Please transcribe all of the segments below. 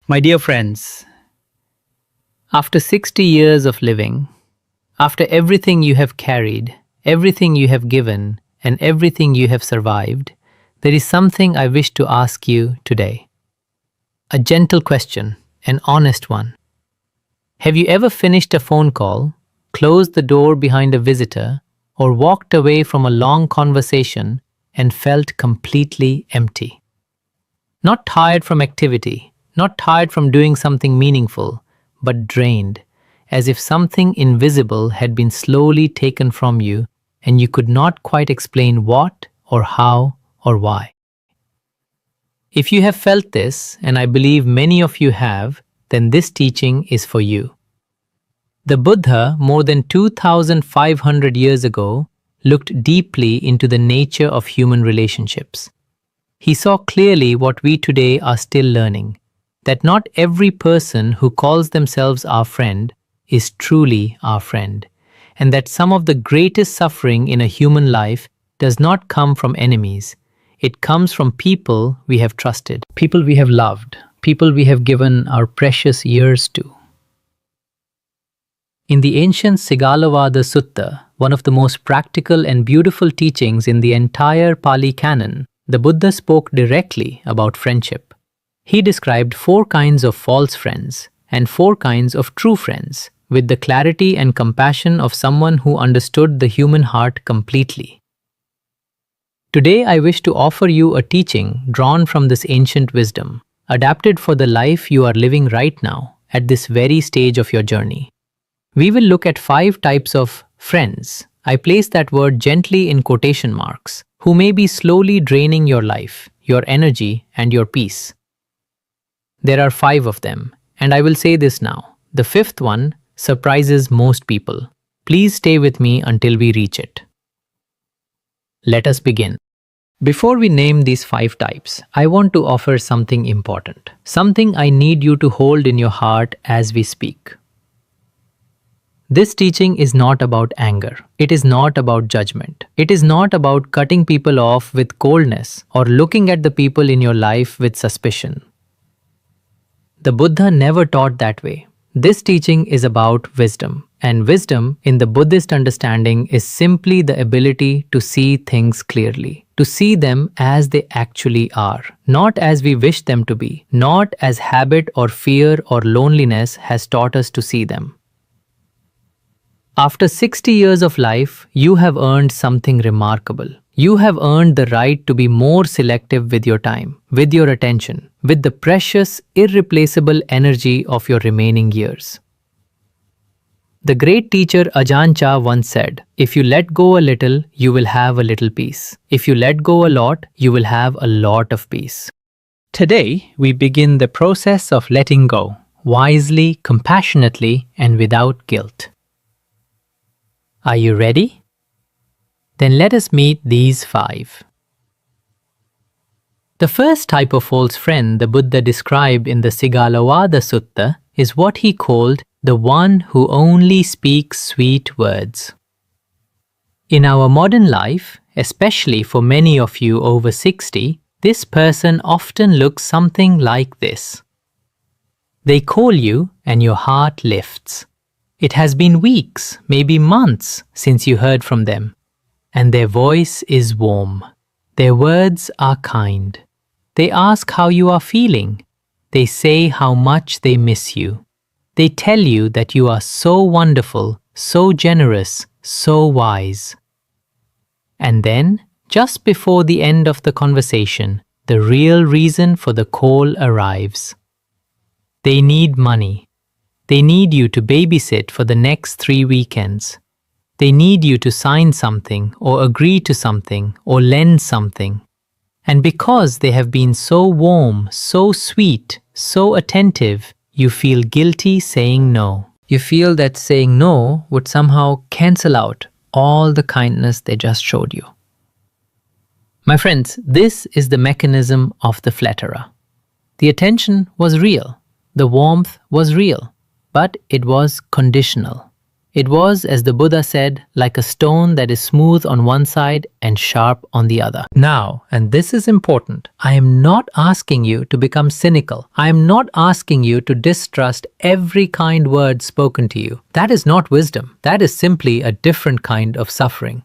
My dear friends, after 60 years of living, after everything you have carried, everything you have given, and everything you have survived, there is something I wish to ask you today. A gentle question, an honest one. Have you ever finished a phone call, closed the door behind a visitor, or walked away from a long conversation and felt completely empty? Not tired from activity, not tired from doing something meaningful, but drained, as if something invisible had been slowly taken from you and you could not quite explain what or how or why. If you have felt this, and I believe many of you have, then this teaching is for you. The Buddha, more than 2,500 years ago, looked deeply into the nature of human relationships. He saw clearly what we today are still learning, that not every person who calls themselves our friend is truly our friend, and that some of the greatest suffering in a human life does not come from enemies. It comes from people we have trusted, people we have loved, people we have given our precious years to. In the ancient Sigalovada Sutta, one of the most practical and beautiful teachings in the entire Pali Canon, the Buddha spoke directly about friendship. He described 4 kinds of false friends and 4 kinds of true friends, with the clarity and compassion of someone who understood the human heart completely. Today I wish to offer you a teaching drawn from this ancient wisdom, adapted for the life you are living right now, at this very stage of your journey. We will look at 5 types of friends. I place that word gently in quotation marks, who may be slowly draining your life, your energy, and your peace. There are 5 of them, and I will say this now. The 5th one surprises most people. Please stay with me until we reach it. Let us begin. Before we name these 5 types, I want to offer something important, something I need you to hold in your heart as we speak. This teaching is not about anger. It is not about judgment. It is not about cutting people off with coldness or looking at the people in your life with suspicion. The Buddha never taught that way. This teaching is about wisdom, and wisdom in the Buddhist understanding is simply the ability to see things clearly, to see them as they actually are, not as we wish them to be, not as habit or fear or loneliness has taught us to see them. After 60 years of life, you have earned something remarkable. You have earned the right to be more selective with your time, with your attention, with the precious, irreplaceable energy of your remaining years. The great teacher Ajahn Chah once said, "If you let go a little, you will have a little peace. If you let go a lot, you will have a lot of peace." Today, we begin the process of letting go, wisely, compassionately, and without guilt. Are you ready? Then let us meet these 5. The first type of false friend the Buddha described in the Sigalovada Sutta is what he called the one who only speaks sweet words. In our modern life, especially for many of you over 60, this person often looks something like this. They call you and your heart lifts. It has been weeks, maybe months, since you heard from them, and their voice is warm. Their words are kind. They ask how you are feeling. They say how much they miss you. They tell you that you are so wonderful, so generous, so wise. And then, just before the end of the conversation, the real reason for the call arrives. They need money. They need you to babysit for the next 3 weekends. They need you to sign something or agree to something or lend something. And because they have been so warm, so sweet, so attentive, you feel guilty saying no. You feel that saying no would somehow cancel out all the kindness they just showed you. My friends, this is the mechanism of the flatterer. The attention was real. The warmth was real. But it was conditional. It was, as the Buddha said, like a stone that is smooth on one side and sharp on the other. Now, and this is important, I am not asking you to become cynical. I am not asking you to distrust every kind word spoken to you. That is not wisdom. That is simply a different kind of suffering.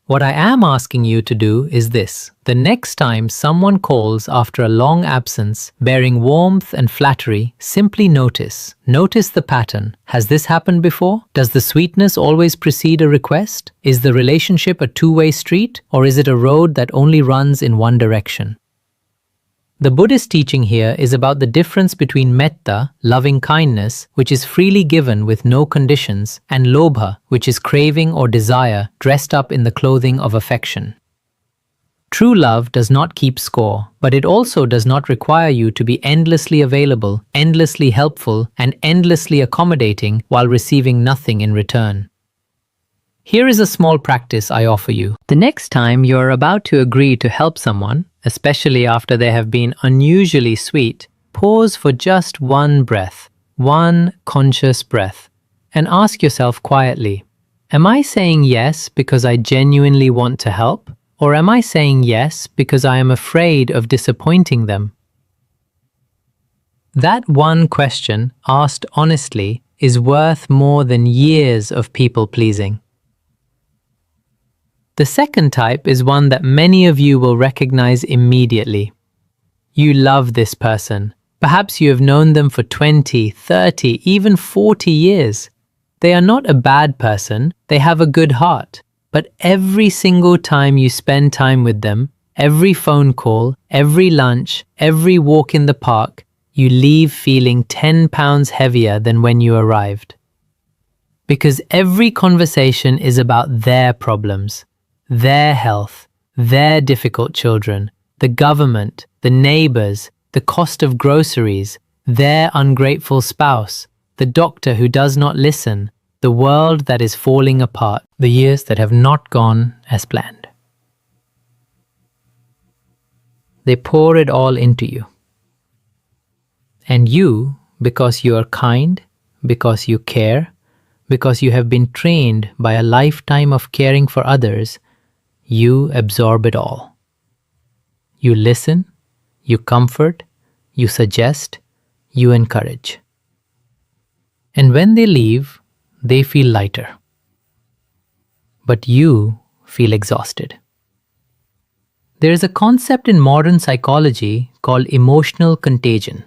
What I am asking you to do is this. The next time someone calls after a long absence, bearing warmth and flattery, simply notice. Notice the pattern. Has this happened before? Does the sweetness always precede a request? Is the relationship a two-way street, or is it a road that only runs in one direction? The Buddhist teaching here is about the difference between metta, loving kindness, which is freely given with no conditions, and lobha, which is craving or desire dressed up in the clothing of affection. True love does not keep score, but it also does not require you to be endlessly available, endlessly helpful, and endlessly accommodating while receiving nothing in return. Here is a small practice I offer you. The next time you are about to agree to help someone, especially after they have been unusually sweet, pause for just one breath, one conscious breath, and ask yourself quietly, am I saying yes because I genuinely want to help, or am I saying yes because I am afraid of disappointing them? That one question, asked honestly, is worth more than years of people-pleasing. The second type is one that many of you will recognize immediately. You love this person. Perhaps you have known them for 20, 30, even 40 years. They are not a bad person, they have a good heart. But every single time you spend time with them, every phone call, every lunch, every walk in the park, you leave feeling 10 pounds heavier than when you arrived. Because every conversation is about their problems. Their health, their difficult children, the government, the neighbors, the cost of groceries, their ungrateful spouse, the doctor who does not listen, the world that is falling apart, the years that have not gone as planned. They pour it all into you. And you, because you are kind, because you care, because you have been trained by a lifetime of caring for others, you absorb it all. You listen, you comfort, you suggest, you encourage. And when they leave, they feel lighter. But you feel exhausted. There is a concept in modern psychology called emotional contagion,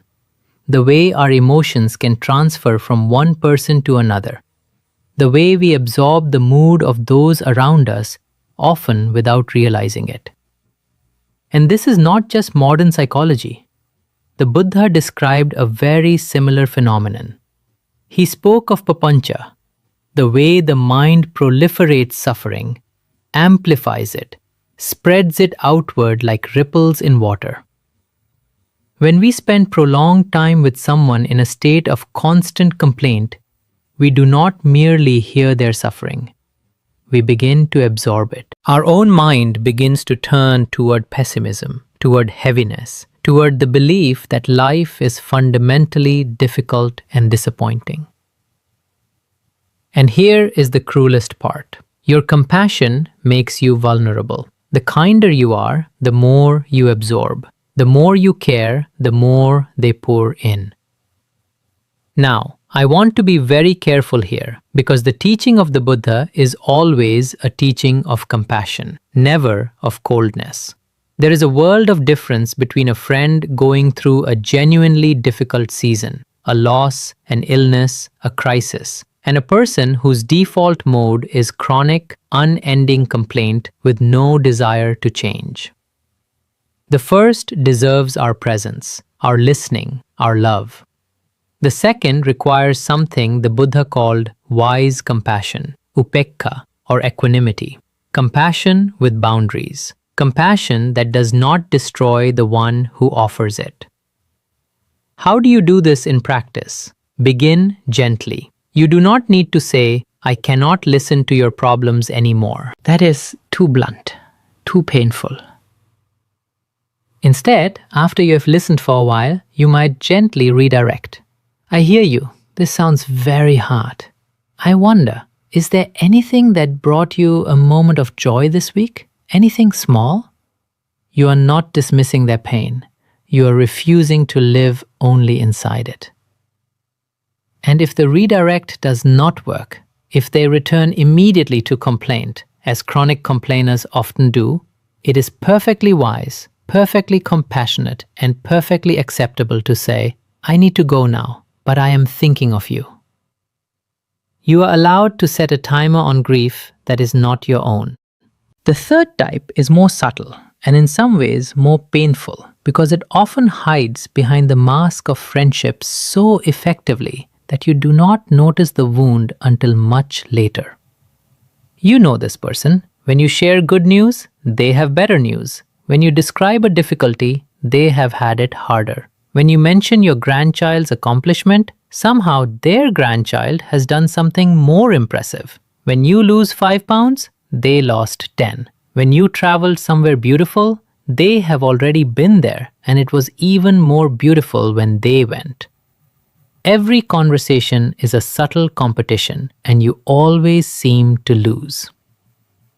the way our emotions can transfer from one person to another, the way we absorb the mood of those around us, often without realizing it. And this is not just modern psychology. The Buddha described a very similar phenomenon. He spoke of papancha, the way the mind proliferates suffering, amplifies it, spreads it outward like ripples in water. When we spend prolonged time with someone in a state of constant complaint, we do not merely hear their suffering. We begin to absorb it. Our own mind begins to turn toward pessimism, toward heaviness, toward the belief that life is fundamentally difficult and disappointing. And here is the cruelest part. Your compassion makes you vulnerable. The kinder you are, the more you absorb. The more you care, the more they pour in. Now, I want to be very careful here because the teaching of the Buddha is always a teaching of compassion, never of coldness. There is a world of difference between a friend going through a genuinely difficult season, a loss, an illness, a crisis, and a person whose default mode is chronic, unending complaint with no desire to change. The first deserves our presence, our listening, our love. The second requires something the Buddha called wise compassion, upekkha, or equanimity. Compassion with boundaries. Compassion that does not destroy the one who offers it. How do you do this in practice? Begin gently. You do not need to say, I cannot listen to your problems anymore. That is too blunt, too painful. Instead, after you have listened for a while, you might gently redirect. I hear you. This sounds very hard. I wonder, is there anything that brought you a moment of joy this week? Anything small? You are not dismissing their pain. You are refusing to live only inside it. And if the redirect does not work, if they return immediately to complaint, as chronic complainers often do, it is perfectly wise, perfectly compassionate, and perfectly acceptable to say, I need to go now, but I am thinking of you. You are allowed to set a timer on grief that is not your own. The third type is more subtle and in some ways more painful because it often hides behind the mask of friendship so effectively that you do not notice the wound until much later. You know this person. When you share good news, they have better news. When you describe a difficulty, they have had it harder. When you mention your grandchild's accomplishment, somehow their grandchild has done something more impressive. When you lose 5 pounds, they lost 10. When you traveled somewhere beautiful, they have already been there, and it was even more beautiful when they went. Every conversation is a subtle competition, and you always seem to lose.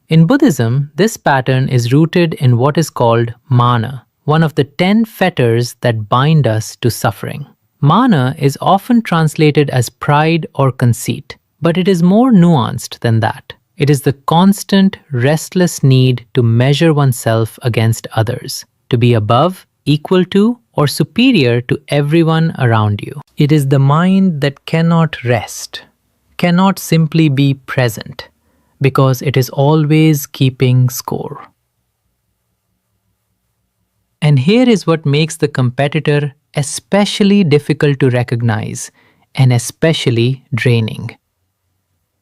In Buddhism, this pattern is rooted in what is called mana, one of the 10 fetters that bind us to suffering. Mana is often translated as pride or conceit, but it is more nuanced than that. It is the constant, restless need to measure oneself against others, to be above, equal to, or superior to everyone around you. It is the mind that cannot rest, cannot simply be present, because it is always keeping score. And here is what makes the competitor especially difficult to recognize and especially draining.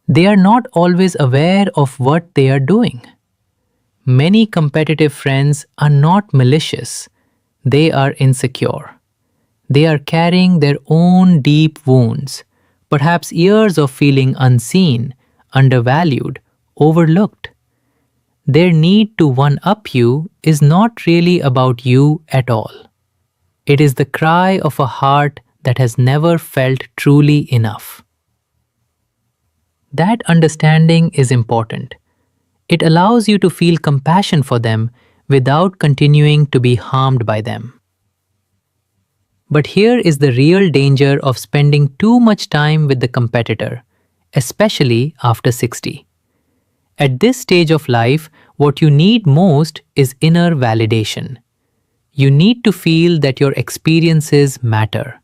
They are not always aware of what they are doing. Many competitive friends are not malicious. They are insecure. They are carrying their own deep wounds, perhaps years of feeling unseen, undervalued, overlooked. Their need to one-up you is not really about you at all. It is the cry of a heart that has never felt truly enough. That understanding is important. It allows you to feel compassion for them without continuing to be harmed by them. But here is the real danger of spending too much time with the competitor, especially after 60. At this stage of life, what you need most is inner validation. You need to feel that your experiences matter,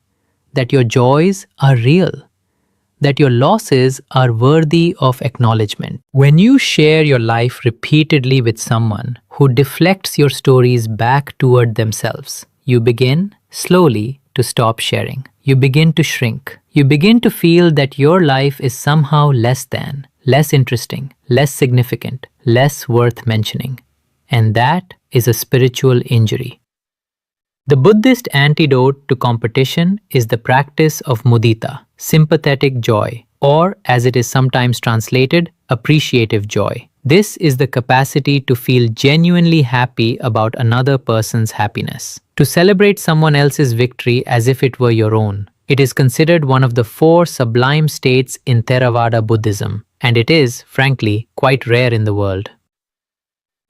that your joys are real, that your losses are worthy of acknowledgement. When you share your life repeatedly with someone who deflects your stories back toward themselves, you begin, slowly, to stop sharing. You begin to shrink. You begin to feel that your life is somehow less than, less interesting, less significant, less worth mentioning. And that is a spiritual injury. The Buddhist antidote to competition is the practice of mudita, sympathetic joy, or as it is sometimes translated, appreciative joy. This is the capacity to feel genuinely happy about another person's happiness, to celebrate someone else's victory as if it were your own. It is considered one of the 4 sublime states in Theravada Buddhism, and it is, frankly, quite rare in the world.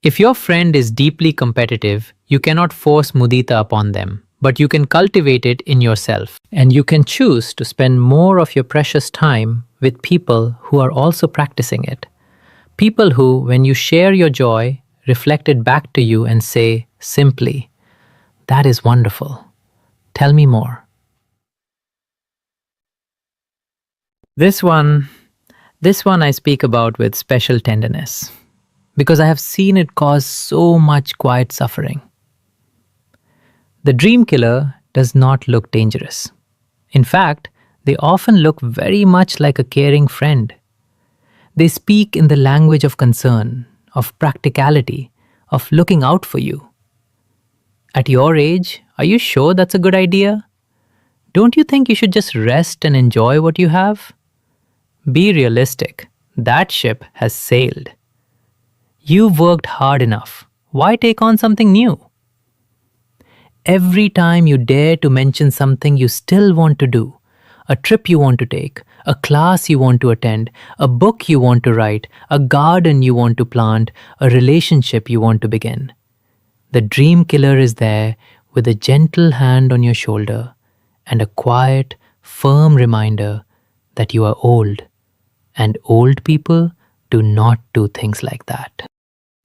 If your friend is deeply competitive, you cannot force mudita upon them, but you can cultivate it in yourself, and you can choose to spend more of your precious time with people who are also practicing it. People who, when you share your joy, reflect it back to you and say, simply, "That is wonderful. Tell me more." This one I speak about with special tenderness, because I have seen it cause so much quiet suffering. The dream killer does not look dangerous. In fact, they often look very much like a caring friend. They speak in the language of concern, of practicality, of looking out for you. At your age, are you sure that's a good idea? Don't you think you should just rest and enjoy what you have? Be realistic. That ship has sailed. You've worked hard enough. Why take on something new? Every time you dare to mention something you still want to do, a trip you want to take, a class you want to attend, a book you want to write, a garden you want to plant, a relationship you want to begin. The dream killer is there with a gentle hand on your shoulder and a quiet, firm reminder that you are old, and old people do not do things like that.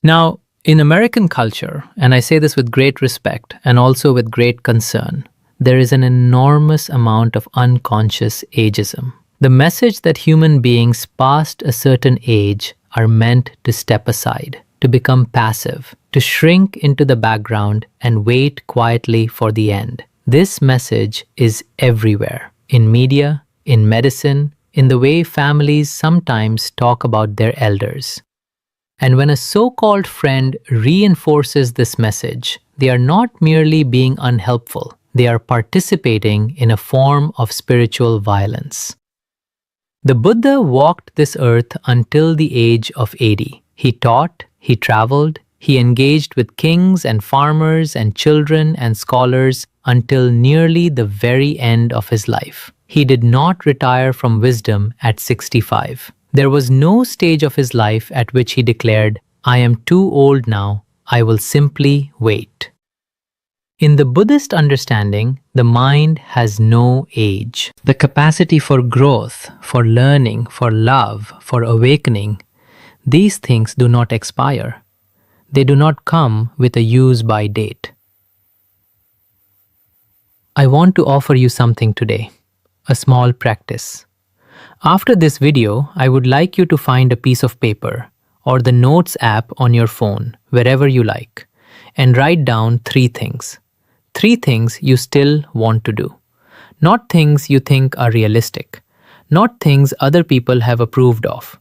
Now, in American culture, and I say this with great respect and also with great concern, there is an enormous amount of unconscious ageism. The message that human beings past a certain age are meant to step aside, to become passive, to shrink into the background and wait quietly for the end. This message is everywhere, in media, in medicine, in the way families sometimes talk about their elders. And when a so-called friend reinforces this message, they are not merely being unhelpful, they are participating in a form of spiritual violence. The Buddha walked this earth until the age of 80. He taught, he traveled, he engaged with kings and farmers and children and scholars until nearly the very end of his life. He did not retire from wisdom at 65. There was no stage of his life at which he declared, "I am too old now, I will simply wait." In the Buddhist understanding, the mind has no age. The capacity for growth, for learning, for love, for awakening, these things do not expire. They do not come with a use-by date. I want to offer you something today, a small practice. After this video, I would like you to find a piece of paper or the Notes app on your phone, wherever you like, and write down 3 things. 3 things you still want to do. Not things you think are realistic. Not things other people have approved of.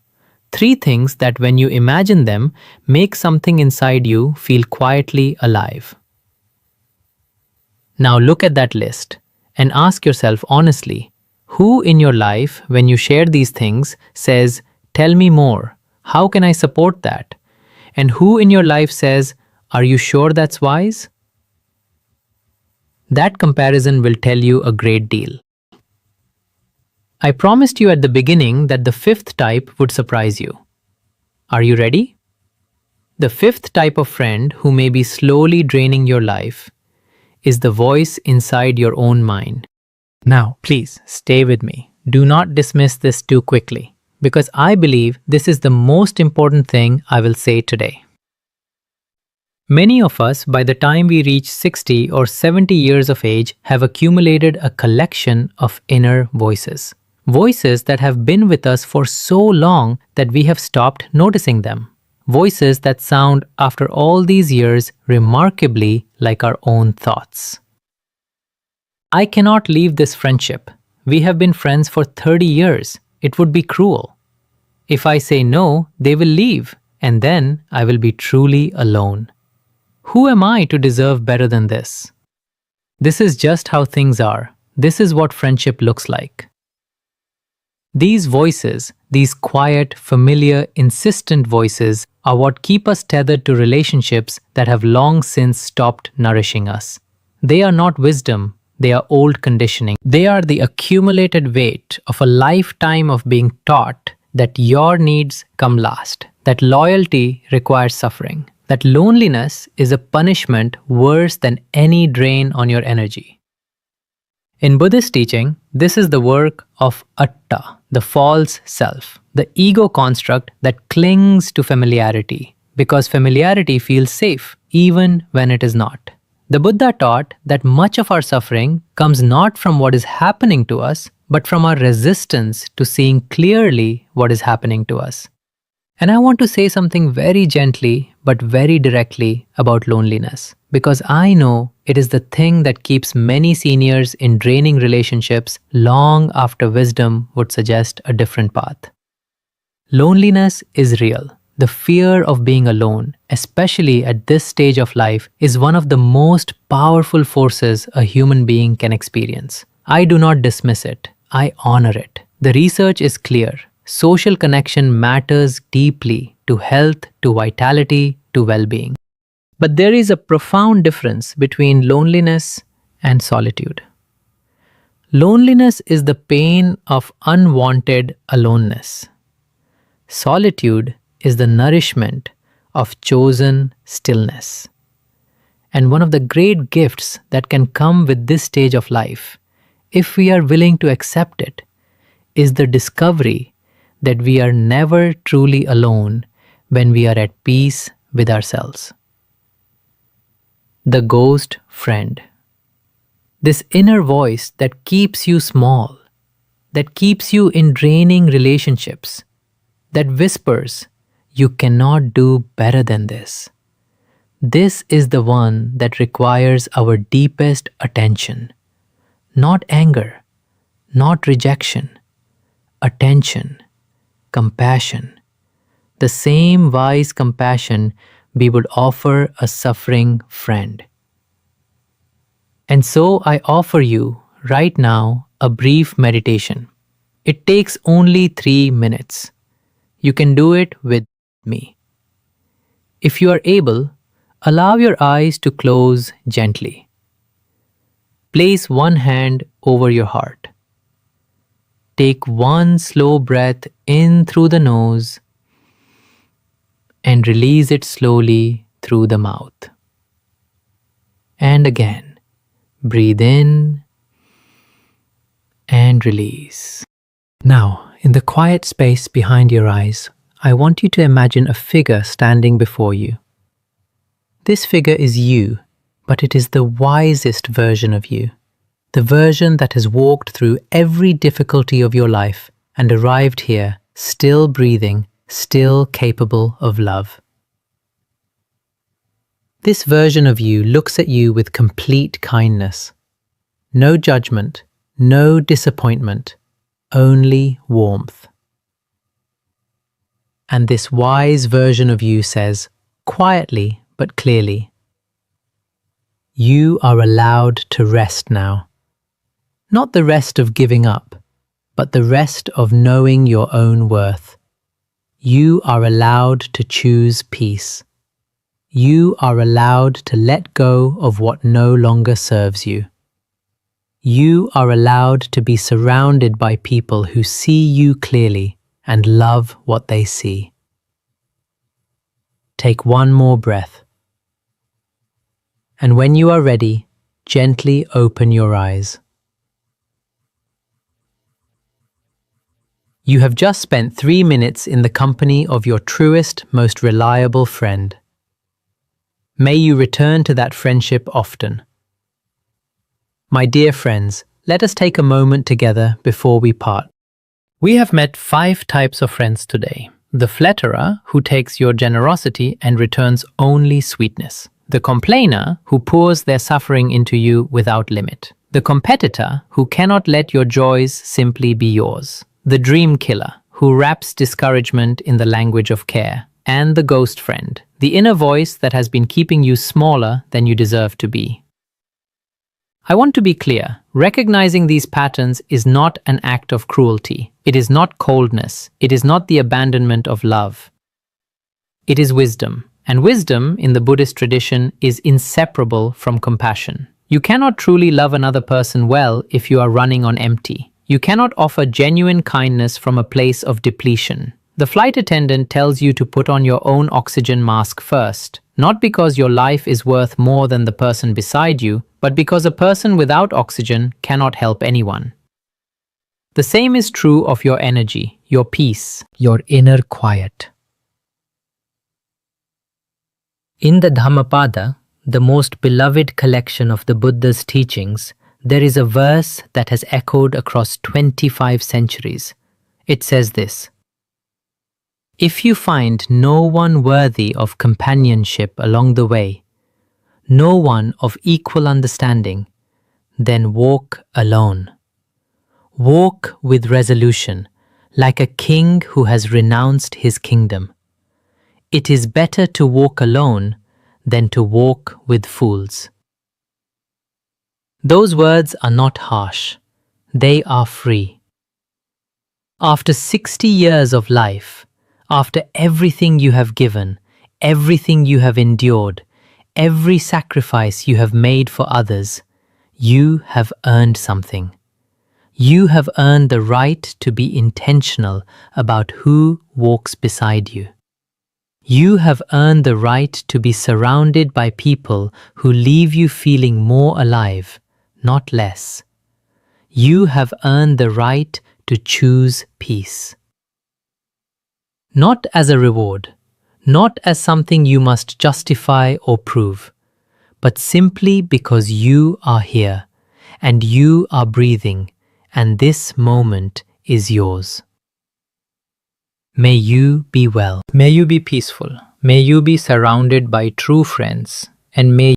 3 things that when you imagine them, make something inside you feel quietly alive. Now look at that list and ask yourself honestly, who in your life, when you share these things, says, "Tell me more, how can I support that?" And who in your life says, "Are you sure that's wise?" That comparison will tell you a great deal. I promised you at the beginning that the 5th type would surprise you. Are you ready? The 5th type of friend who may be slowly draining your life is the voice inside your own mind. Now, please stay with me. Do not dismiss this too quickly, because I believe this is the most important thing I will say today. Many of us, by the time we reach 60 or 70 years of age, have accumulated a collection of inner voices. Voices that have been with us for so long that we have stopped noticing them. Voices that sound, after all these years, remarkably like our own thoughts. I cannot leave this friendship. We have been friends for 30 years. It would be cruel. If I say no, they will leave, and then I will be truly alone. Who am I to deserve better than this? This is just how things are. This is what friendship looks like. These voices, these quiet, familiar, insistent voices, are what keep us tethered to relationships that have long since stopped nourishing us. They are not wisdom, they are old conditioning. They are the accumulated weight of a lifetime of being taught that your needs come last, that loyalty requires suffering, that loneliness is a punishment worse than any drain on your energy. In Buddhist teaching, this is the work of atta, the false self, the ego construct that clings to familiarity, because familiarity feels safe even when it is not. The Buddha taught that much of our suffering comes not from what is happening to us, but from our resistance to seeing clearly what is happening to us. And I want to say something very gently but very directly about loneliness, because I know it is the thing that keeps many seniors in draining relationships long after wisdom would suggest a different path. Loneliness is real. The fear of being alone, especially at this stage of life, is one of the most powerful forces a human being can experience. I do not dismiss it. I honor it. The research is clear. Social connection matters deeply to health, to vitality, to well-being. But there is a profound difference between loneliness and solitude. Loneliness is the pain of unwanted aloneness. Solitude is the nourishment of chosen stillness. And one of the great gifts that can come with this stage of life, if we are willing to accept it, is the discovery that we are never truly alone when we are at peace with ourselves. The ghost friend. This inner voice that keeps you small, that keeps you in draining relationships, that whispers, "You cannot do better than this." This is the one that requires our deepest attention. Not anger, not rejection, attention, compassion. The same wise compassion we would offer a suffering friend. And so I offer you right now a brief meditation. It takes only 3 minutes. You can do it with me. If you are able, allow your eyes to close gently. Place one hand over your heart. Take one slow breath in through the nose and release it slowly through the mouth. And again, breathe in and release. Now, in the quiet space behind your eyes, I want you to imagine a figure standing before you. This figure is you, but it is the wisest version of you. The version that has walked through every difficulty of your life and arrived here, still breathing, still capable of love. This version of you looks at you with complete kindness. No judgment, no disappointment, only warmth. And this wise version of you says, quietly but clearly, "You are allowed to rest now. Not the rest of giving up, but the rest of knowing your own worth. You are allowed to choose peace. You are allowed to let go of what no longer serves you. You are allowed to be surrounded by people who see you clearly and love what they see." Take one more breath. And when you are ready, gently open your eyes. You have just spent 3 minutes in the company of your truest, most reliable friend. May you return to that friendship often. My dear friends, let us take a moment together before we part. We have met 5 types of friends today. The flatterer, who takes your generosity and returns only sweetness. The complainer, who pours their suffering into you without limit. The competitor, who cannot let your joys simply be yours. The dream killer, who wraps discouragement in the language of care. And the ghost friend, the inner voice that has been keeping you smaller than you deserve to be. I want to be clear, recognizing these patterns is not an act of cruelty. It is not coldness. It is not the abandonment of love. It is wisdom. And wisdom, in the Buddhist tradition, is inseparable from compassion. You cannot truly love another person well if you are running on empty. You cannot offer genuine kindness from a place of depletion. The flight attendant tells you to put on your own oxygen mask first, not because your life is worth more than the person beside you, but because a person without oxygen cannot help anyone. The same is true of your energy, your peace, your inner quiet. In the Dhammapada, the most beloved collection of the Buddha's teachings, there is a verse that has echoed across 25 centuries. It says this: "If you find no one worthy of companionship along the way, no one of equal understanding, then walk alone. Walk with resolution, like a king who has renounced his kingdom. It is better to walk alone than to walk with fools." Those words are not harsh. They are free. After 60 years of life, after everything you have given, everything you have endured, every sacrifice you have made for others, you have earned something. You have earned the right to be intentional about who walks beside you. You have earned the right to be surrounded by people who leave you feeling more alive, not less. You have earned the right to choose peace. Not as a reward, not as something you must justify or prove, but simply because you are here and you are breathing, and this moment is yours. May you be well. May you be peaceful. May you be surrounded by true friends. And may